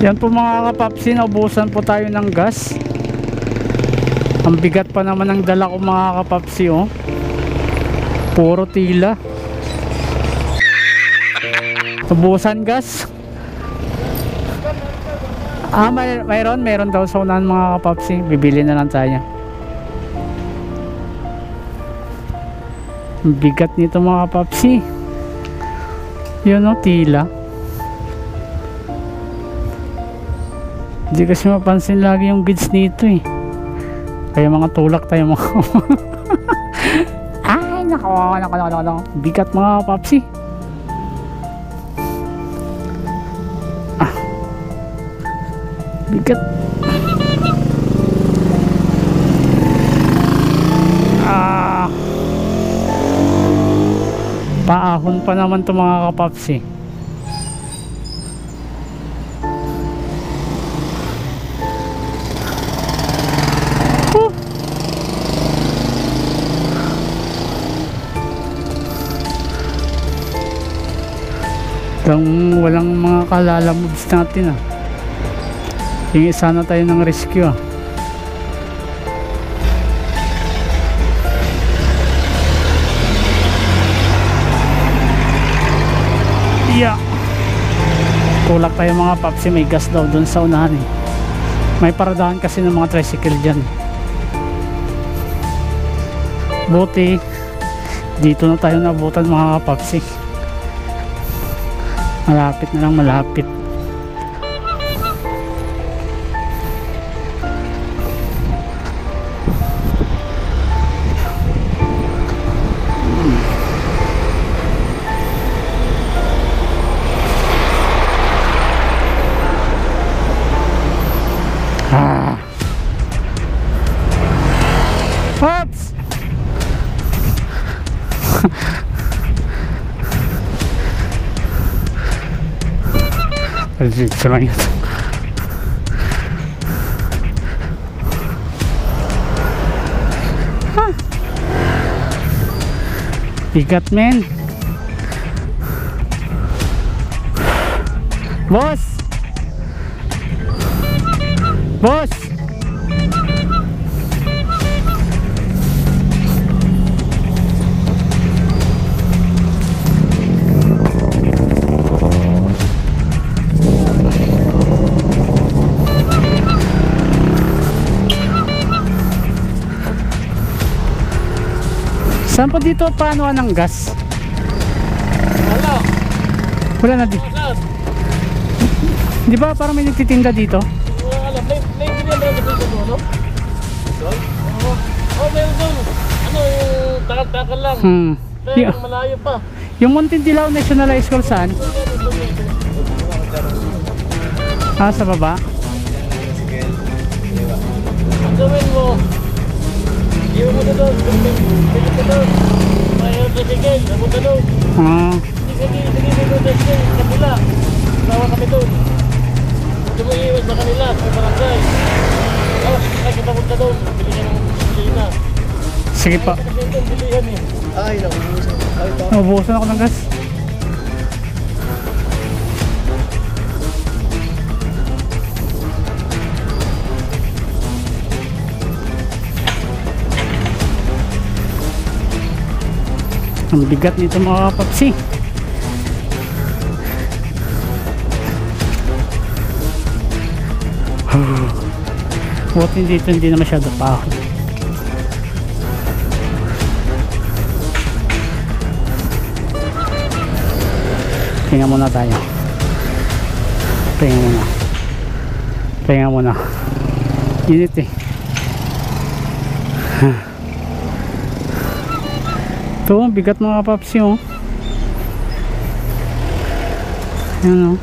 Yan po mga kapapsi, naubusan po tayo ng gas. Ang bigat pa naman ng dala ko mga kapapsi, oh. Puro tila. Ubusan gas. Mayroon daw sa unahan mga kapapsi. Bibili na lang tayo. Ang bigat nito mga kapapsi. Yun, oh, tila. Hindi kasi mapansin lagi yung goods nito eh. Kaya mga tulak tayo mga ay nako. Bigat mga papsi. Bigat. Paahon pa naman to mga kapapsi. Walang mga kalalamoves natin ah. Hingi sana tayo ng rescue ah. Yeah. Tulak tayo mga papsi, may gas daw dun sa unahan eh. May paradahan kasi ng mga tricycle dyan. Buti dito na tayo nabutan mga papsi. Malapit na lang, malapit. Pops! Dito lang yun. Bigat men. Boss! Boss! Saan po dito paano ng gas? Wala na dito. Di ba parang may nagtitinda dito? Wala alam. May binigyan ba dito ano? Oh, meron doon. Ano, takal-takal lang. Pero malayo pa. Yung Muntindilaw National High School saan? Sa baba? Ang gawin mo, iwan mo na doon. Pwede ka doon. Mayroon sa sigil. Nabot na doon. Sige doon sa sigil. Kabila. Tawa kami doon. Tumuiwas sa kanila sa barangay. Ay, kita punta doon. Bili ka ng bilina. Sige pa. Bilihan eh. Ay, naubusan. Naubusan ako ng gas. Ang bigat nito mga papsi. Buti dito hindi na masyado pa. Tingnan muna tayo. Tingnan muna. Init eh. Ito, bigat mga papsi oh. Yan oh.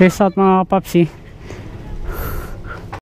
Peace out mga papsi.